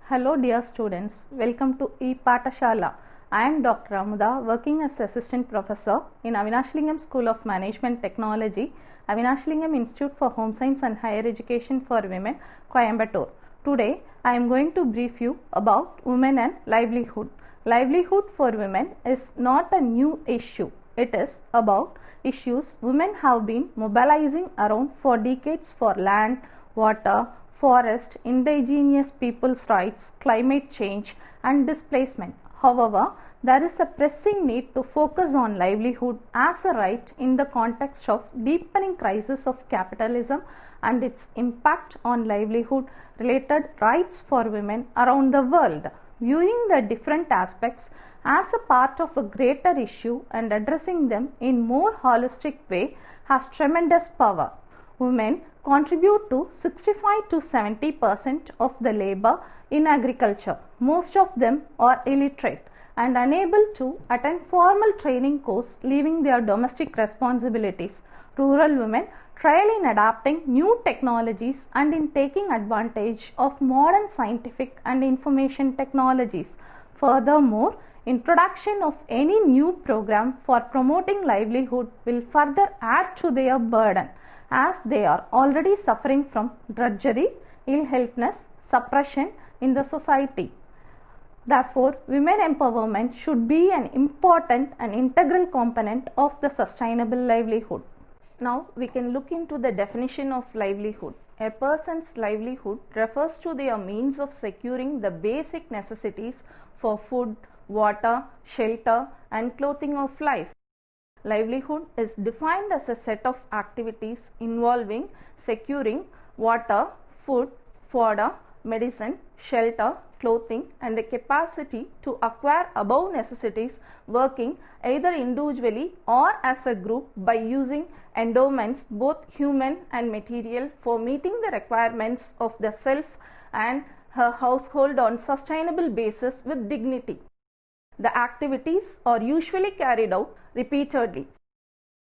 Hello dear students, welcome to E-Patashala. I am Dr. Amuda, working as Assistant Professor in Avinashlingam School of Management Technology, Avinashlingam Institute for Home Science and Higher Education for Women, Coimbatore. Today, I am going to brief you about women and livelihood. Livelihood for women is not a new issue. It is about issues women have been mobilizing around for decades for land, water, forest, indigenous people's rights, climate change and displacement. However, there is a pressing need to focus on livelihood as a right in the context of deepening crisis of capitalism and its impact on livelihood related rights for women around the world. Viewing the different aspects as a part of a greater issue and addressing them in more holistic way has tremendous power. Women contribute to 65 to 70% of the labor in agriculture. Most of them are illiterate and unable to attend formal training course, leaving their domestic responsibilities. Rural women trial in adapting new technologies and in taking advantage of modern scientific and information technologies. Furthermore, introduction of any new program for promoting livelihood will further add to their burden, as they are already suffering from drudgery, ill healthness, suppression in the society. Therefore, women empowerment should be an important and integral component of the sustainable livelihood. Now, we can look into the definition of livelihood. A person's livelihood refers to their means of securing the basic necessities for food, water, shelter, and clothing of life. Livelihood is defined as a set of activities involving securing water, food, fodder, medicine, shelter, clothing, and the capacity to acquire above necessities, working either individually or as a group by using endowments, both human and material, for meeting the requirements of the self and her household on sustainable basis with dignity. The activities are usually carried out repeatedly.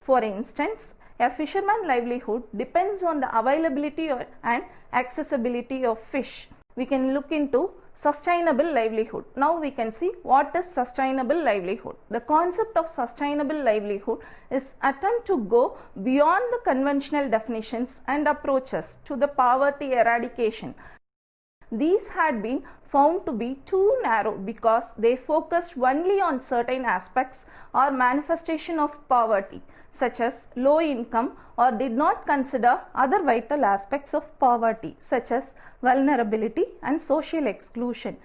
For instance, a fisherman's livelihood depends on the availability and accessibility of fish. We can look into sustainable livelihood. Now we can see what is sustainable livelihood. The concept of sustainable livelihood is attempt to go beyond the conventional definitions and approaches to the poverty eradication. These had been found to be too narrow because they focused only on certain aspects or manifestation of poverty, such as low income, or did not consider other vital aspects of poverty, such as vulnerability and social exclusion.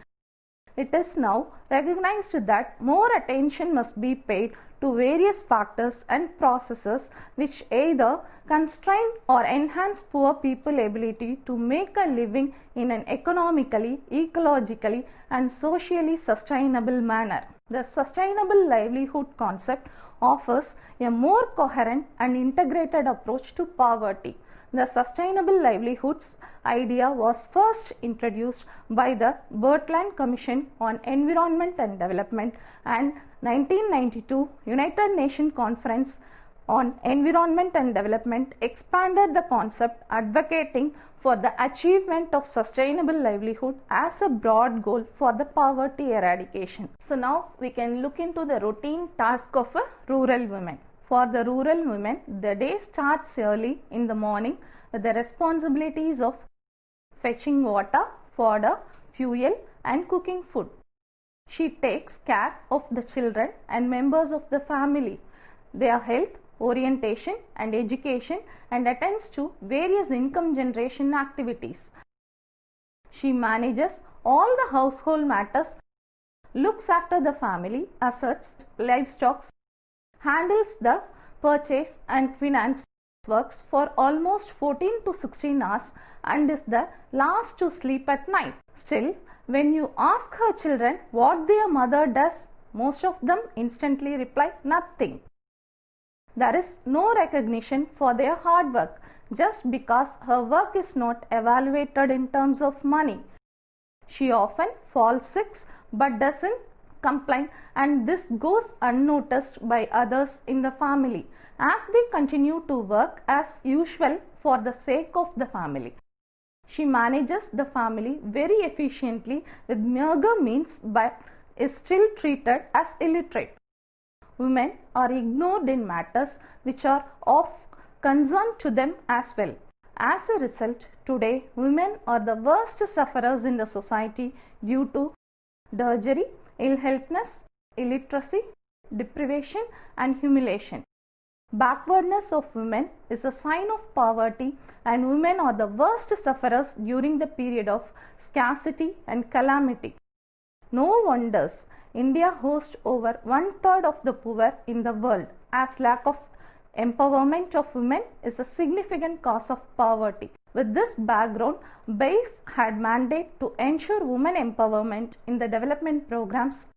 It is now recognized that more attention must be paid to various factors and processes which either constrain or enhance poor people's ability to make a living in an economically, ecologically, and socially sustainable manner. The sustainable livelihood concept offers a more coherent and integrated approach to poverty. The sustainable livelihoods idea was first introduced by the Bertland Commission on Environment and Development and 1992 United Nations Conference on Environment and Development expanded the concept, advocating for the achievement of sustainable livelihood as a broad goal for the poverty eradication. So now we can look into the routine task of a rural woman. For the rural women, the day starts early in the morning with the responsibilities of fetching water, fodder, fuel, and cooking food. She takes care of the children and members of the family, their health, orientation, and education, and attends to various income generation activities. She manages all the household matters, looks after the family assets, livestock, handles the purchase and finance works for almost 14 to 16 hours and is the last to sleep at night. Still, when you ask her children what their mother does, most of them instantly reply nothing. There is no recognition for their hard work just because her work is not evaluated in terms of money. She often falls sick but doesn't complain, and this goes unnoticed by others in the family as they continue to work as usual for the sake of the family. She manages the family very efficiently with meager means but is still treated as illiterate. Women are ignored in matters which are of concern to them as well. As a result, today women are the worst sufferers in the society due to drudgery, ill healthness, illiteracy, deprivation and humiliation. Backwardness of women is a sign of poverty, and women are the worst sufferers during the period of scarcity and calamity. No wonders India hosts over 1/3 of the poor in the world, as lack of empowerment of women is a significant cause of poverty. With this background, BAIF had mandate to ensure women empowerment in the development programs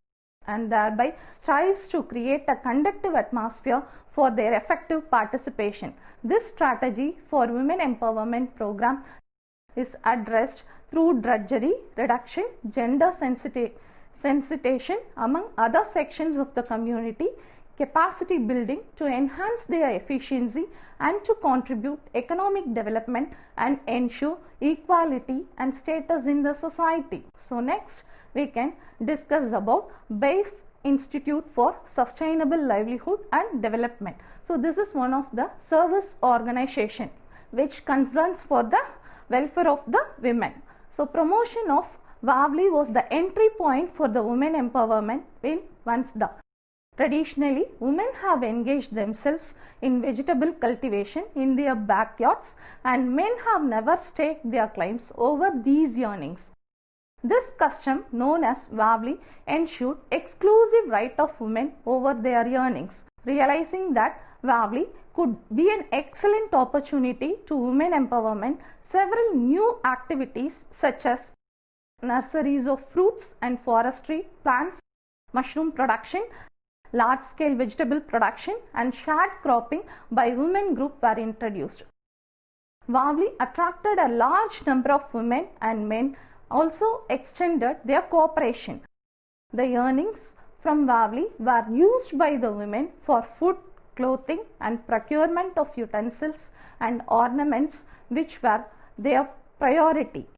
and thereby strives to create a conducive atmosphere for their effective participation. This strategy for women empowerment program is addressed through drudgery reduction, gender sensitization among other sections of the community, capacity building to enhance their efficiency and to contribute economic development and ensure equality and status in the society. So next we can discuss about BAIF Institute for Sustainable Livelihood and Development. So this is one of the service organization which concerns for the welfare of the women. So promotion of WAVLI was the entry point for the women empowerment in Vansda. Traditionally, women have engaged themselves in vegetable cultivation in their backyards, and men have never staked their claims over these earnings. This custom, known as WAVLI, ensured exclusive right of women over their earnings. Realizing that WAVLI could be an excellent opportunity to women empowerment, several new activities such as nurseries of fruits and forestry plants, mushroom production, large-scale vegetable production and shared cropping by women group were introduced. WAVLI attracted a large number of women, and men also extended their cooperation. The earnings from WAVLI were used by the women for food, clothing and procurement of utensils and ornaments, which were their priority.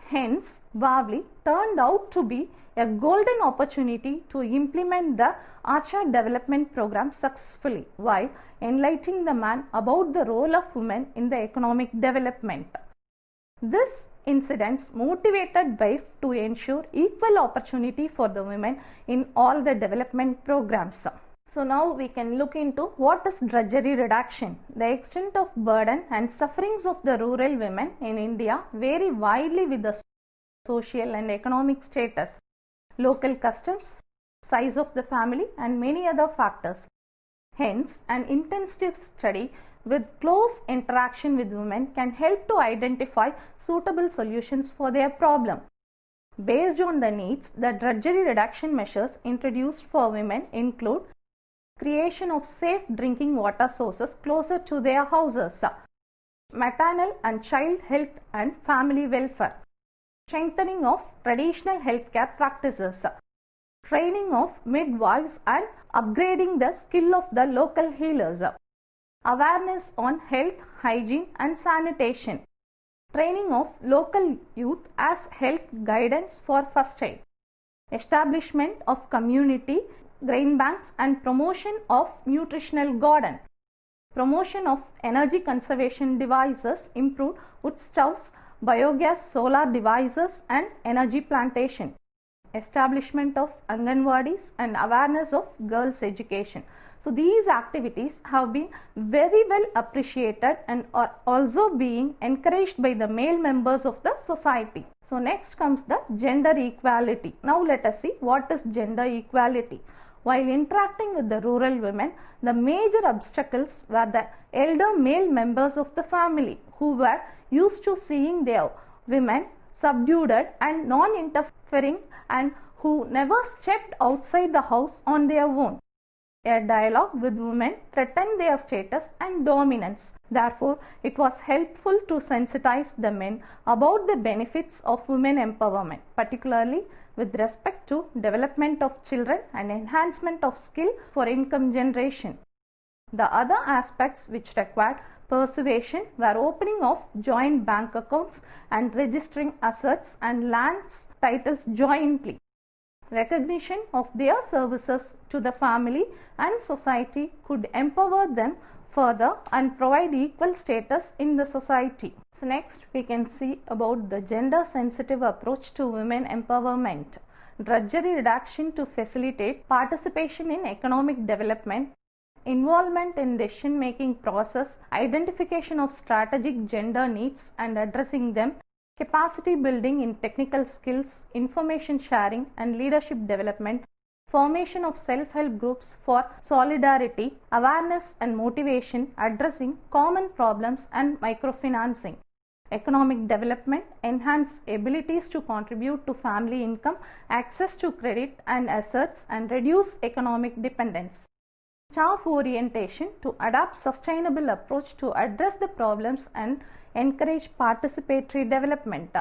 Hence, WAVLI turned out to be a golden opportunity to implement the Archer development program successfully while enlightening the man about the role of women in the economic development. This incident motivated BAIF to ensure equal opportunity for the women in all the development programs. So now we can look into what is drudgery reduction. The extent of burden and sufferings of the rural women in India vary widely with the social and economic status, local customs, size of the family and many other factors. Hence, an intensive study with close interaction with women can help to identify suitable solutions for their problem. Based on the needs, the drudgery reduction measures introduced for women include creation of safe drinking water sources closer to their houses, maternal and child health and family welfare, strengthening of traditional healthcare practices, training of midwives and upgrading the skill of the local healers, awareness on health, hygiene and sanitation, training of local youth as health guidance for first aid, establishment of community grain banks and promotion of nutritional garden, promotion of energy conservation devices, improved wood stoves, biogas, solar devices and energy plantation, establishment of Anganwadis and awareness of girls' education. So these activities have been very well appreciated and are also being encouraged by the male members of the society. So next comes the gender equality. Now let us see what is gender equality. While interacting with the rural women, the major obstacles were the elder male members of the family who were used to seeing their women subdued and non-interfering and who never stepped outside the house on their own. A dialogue with women threatened their status and dominance. Therefore, it was helpful to sensitize the men about the benefits of women empowerment, particularly with respect to development of children and enhancement of skill for income generation. The other aspects which required Persuasion, where opening of joint bank accounts and registering assets and lands titles jointly. Recognition of their services to the family and society could empower them further and provide equal status in the society. So next we can see about the gender sensitive approach to women empowerment. Drudgery reduction to facilitate participation in economic development, involvement in decision making process, identification of strategic gender needs and addressing them, capacity building in technical skills, information sharing and leadership development, formation of self-help groups for solidarity, awareness and motivation, addressing common problems and microfinancing. Economic development, enhance abilities to contribute to family income, access to credit and assets and reduce economic dependence. Staff orientation to adopt sustainable approach to address the problems and encourage participatory development.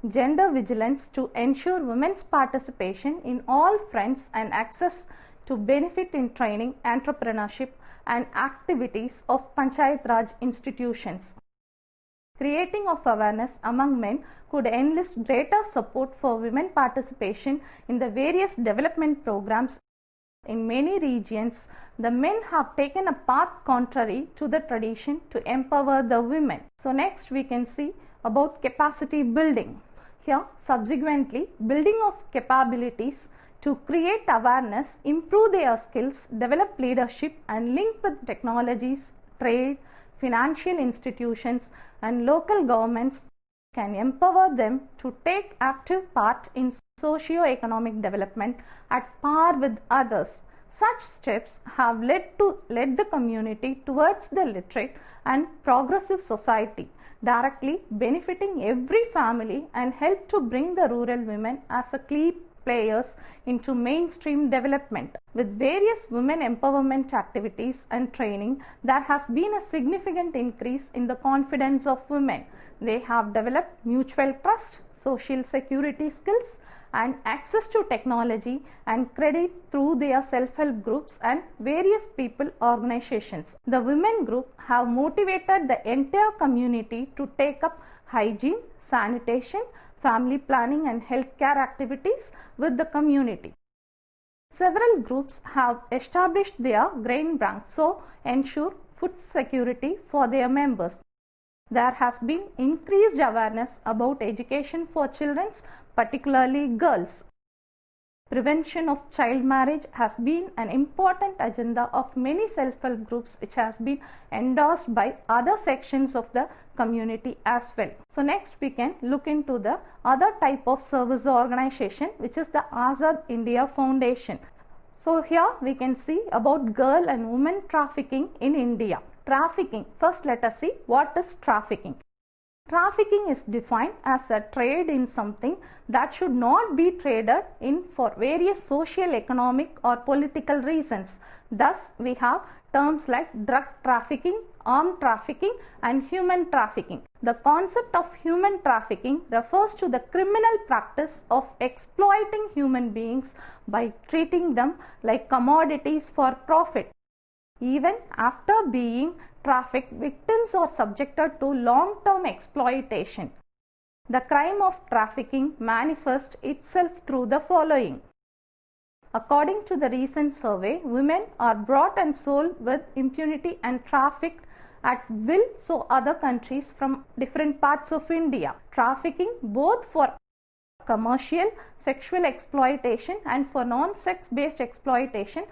Gender vigilance to ensure women's participation in all fronts and access to benefit in training, entrepreneurship and activities of Panchayat Raj institutions. Creating of awareness among men could enlist greater support for women participation in the various development programs. In many regions, the men have taken a path contrary to the tradition to empower the women. So next we can see about capacity building. Here subsequently building of capabilities to create awareness, improve their skills, develop leadership and link with technologies, trade, financial institutions and local governments can empower them to take active part in socio-economic development at par with others. Such steps have led the community towards the literate and progressive society, directly benefiting every family and help to bring the rural women as a key players into mainstream development. With various women empowerment activities and training, there has been a significant increase in the confidence of women. They have developed mutual trust, social security skills and access to technology and credit through their self-help groups and various people organizations. The women group have motivated the entire community to take up hygiene, sanitation, family planning and healthcare activities with the community. Several groups have established their grain banks to ensure food security for their members. There has been increased awareness about education for children, particularly girls. Prevention of child marriage has been an important agenda of many self-help groups, which has been endorsed by other sections of the community as well. So next we can look into the other type of service organization, which is the Azad India Foundation. So here we can see about girl and women trafficking in India. Trafficking. First let us see what is trafficking. Trafficking is defined as a trade in something that should not be traded in for various social, economic or political reasons. Thus, we have terms like drug trafficking, armed trafficking and human trafficking. The concept of human trafficking refers to the criminal practice of exploiting human beings by treating them like commodities for profit. Even after being trafficked, victims are subjected to long-term exploitation. The crime of trafficking manifests itself through the following. According to the recent survey, women are bought and sold with impunity and trafficked at will to other countries from different parts of India. Trafficking both for commercial, sexual exploitation and for non-sex based exploitation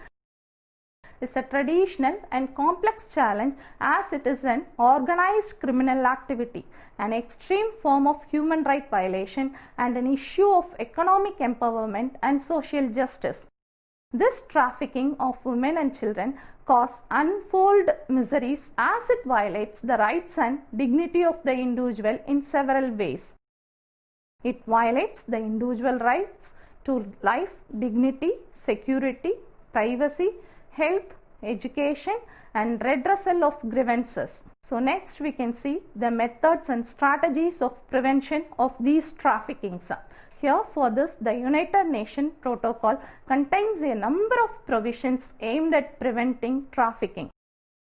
is a traditional and complex challenge, as it is an organized criminal activity, an extreme form of human right violation and an issue of economic empowerment and social justice. This trafficking of women and children causes untold miseries, as it violates the rights and dignity of the individual in several ways. It violates the individual rights to life, dignity, security, privacy, health, education and redressal of grievances. So next we can see the methods and strategies of prevention of these traffickings. Here for this, the United Nations protocol contains a number of provisions aimed at preventing trafficking.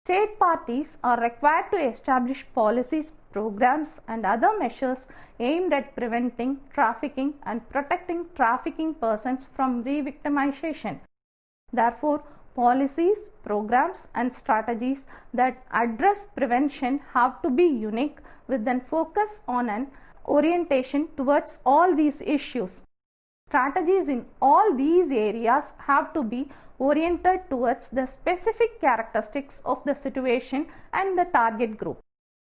State parties are required to establish policies, programs, and other measures aimed at preventing trafficking and protecting trafficking persons from re-victimization. Therefore, policies, programs, and strategies that address prevention have to be unique with an focus on an orientation towards all these issues. Strategies in all these areas have to be oriented towards the specific characteristics of the situation and the target group.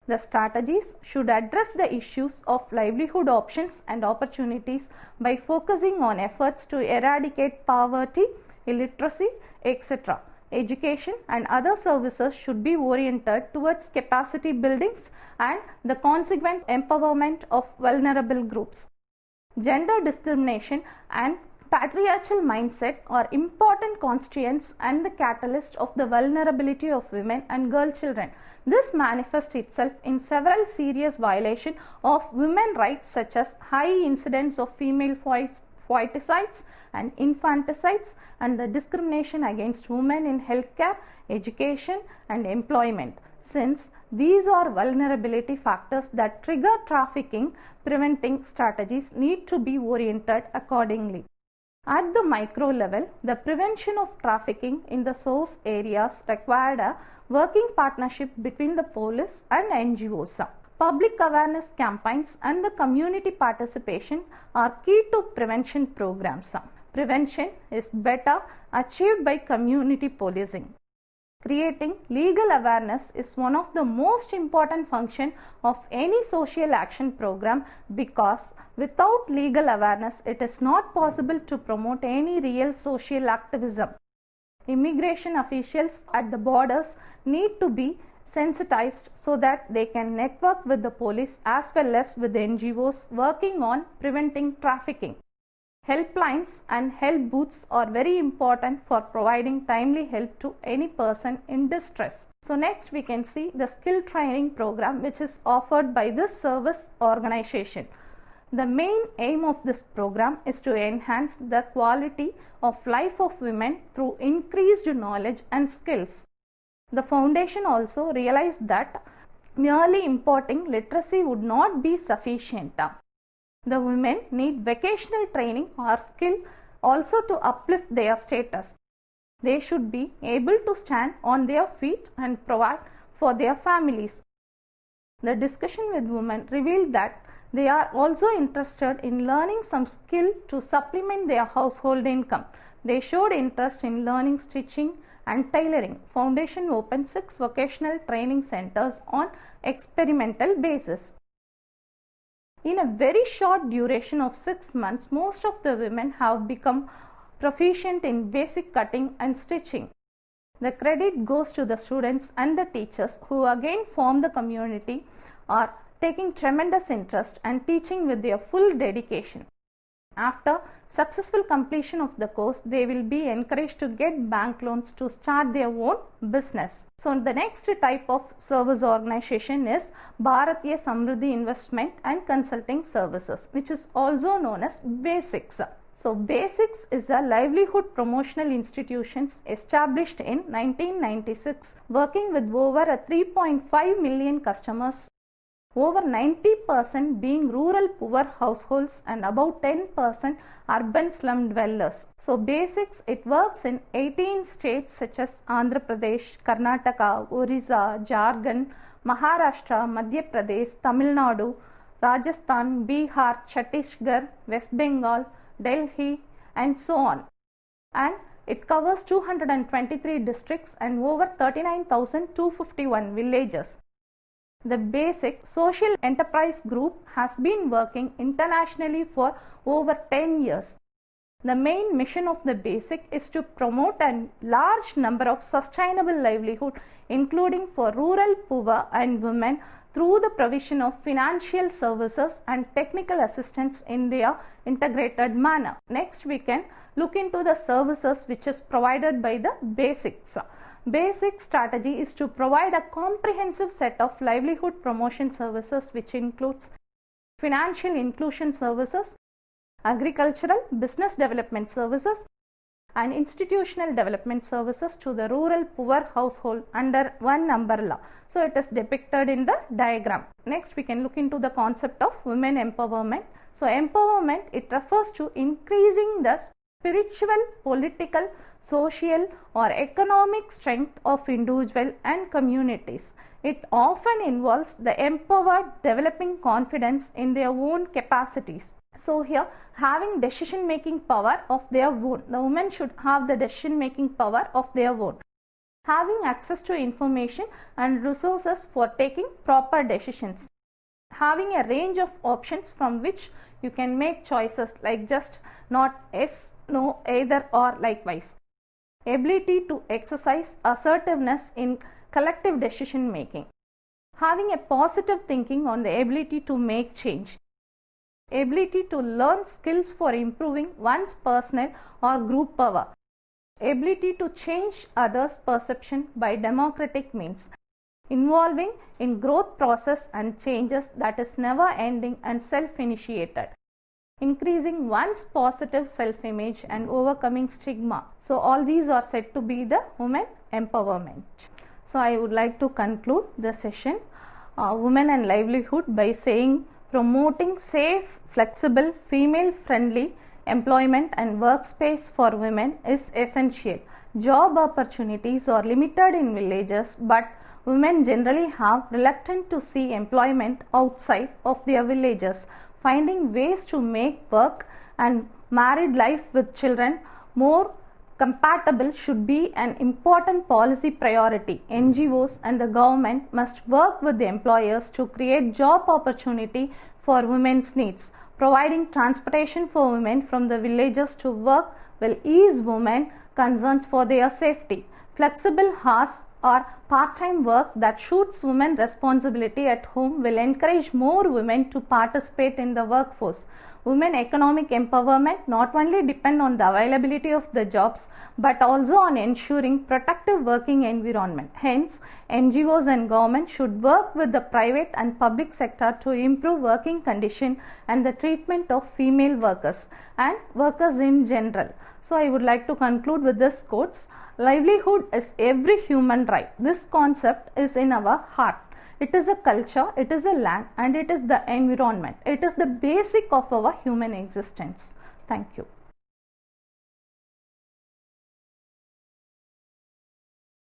The strategies should address the issues of livelihood options and opportunities by focusing on efforts to eradicate poverty, illiteracy, etc. Education and other services should be oriented towards capacity buildings and the consequent empowerment of vulnerable groups. Gender discrimination and patriarchal mindset are important constituents and the catalyst of the vulnerability of women and girl children. This manifests itself in several serious violations of women's rights such as high incidence of female foeticides and infanticides and the discrimination against women in healthcare, education and employment. Since these are vulnerability factors that trigger trafficking, preventing strategies need to be oriented accordingly. At the micro level, the prevention of trafficking in the source areas required a working partnership between the police and NGOs. Public awareness campaigns and the community participation are key to prevention programs. Prevention is better achieved by community policing. Creating legal awareness is one of the most important functions of any social action program because without legal awareness it is not possible to promote any real social activism. Immigration officials at the borders need to be sensitized so that they can network with the police as well as with the NGOs working on preventing trafficking. Helplines and help booths are very important for providing timely help to any person in distress. So next we can see the skill training program which is offered by this service organization. The main aim of this program is to enhance the quality of life of women through increased knowledge and skills. The foundation also realized that merely imparting literacy would not be sufficient. The women need vocational training or skill also to uplift their status. They should be able to stand on their feet and provide for their families. The discussion with women revealed that they are also interested in learning some skill to supplement their household income. They showed interest in learning stitching and tailoring. Foundation opened 6 vocational training centers on experimental basis. In a very short duration of 6 months, most of the women have become proficient in basic cutting and stitching. The credit goes to the students and the teachers who again form the community, are taking tremendous interest and teaching with their full dedication. After successful completion of the course, they will be encouraged to get bank loans to start their own business. So the next type of service organization is Bharatiya Samruddhi Investment and Consulting Services, which is also known as BASICS. So BASICS is a livelihood promotional institutions established in 1996, working with over 3.5 million customers, over 90% being rural poor households and about 10% urban slum dwellers. So BASICS, it works in 18 states such as Andhra Pradesh, Karnataka, Orissa, Jharkhand, Maharashtra, Madhya Pradesh, Tamil Nadu, Rajasthan, Bihar, Chhattisgarh, West Bengal, Delhi and so on. And it covers 223 districts and over 39,251 villages. The BASIC Social Enterprise Group has been working internationally for over 10 years. The main mission of the BASIC is to promote a large number of sustainable livelihood, including for rural poor and women, through the provision of financial services and technical assistance in their integrated manner. Next, we can look into the services which is provided by the BASICs. Basic strategy is to provide a comprehensive set of livelihood promotion services which includes financial inclusion services, agricultural business development services, and institutional development services to the rural poor household under one umbrella. So it is depicted in the diagram. Next we can look into the concept of women empowerment. So empowerment, it refers to increasing the spiritual, political, social or economic strength of individual and communities. It often involves the empowered developing confidence in their own capacities. So here, having decision making power of their own. The women should have the decision making power of their own. Having access to information and resources for taking proper decisions. Having a range of options from which you can make choices, like just not yes, no, either or likewise. Ability to exercise assertiveness in collective decision making. Having a positive thinking on the ability to make change. Ability to learn skills for improving one's personal or group power. Ability to change others' perception by democratic means. Involving in growth process and changes that is never ending and self-initiated. Increasing one's positive self-image and overcoming stigma. So all these are said to be the women empowerment. So I would like to conclude the session Women and Livelihood by saying promoting safe, flexible, female-friendly employment and workspace for women is essential. Job opportunities are limited in villages, but women generally have reluctant to see employment outside of their villages. Finding ways to make work and married life with children more compatible should be an important policy priority. NGOs and the government must work with the employers to create job opportunity for women's needs. Providing transportation for women from the villages to work will ease women concerns for their safety. Flexible hours or part-time work that suits women responsibility at home will encourage more women to participate in the workforce. Women economic empowerment not only depend on the availability of the jobs but also on ensuring protective working environment. Hence, NGOs and government should work with the private and public sector to improve working condition and the treatment of female workers and workers in general. So I would like to conclude with this quotes. Livelihood is every human right. This concept is in our heart. It is a culture, it is a land, and it is the environment. It is the basic of our human existence. Thank you.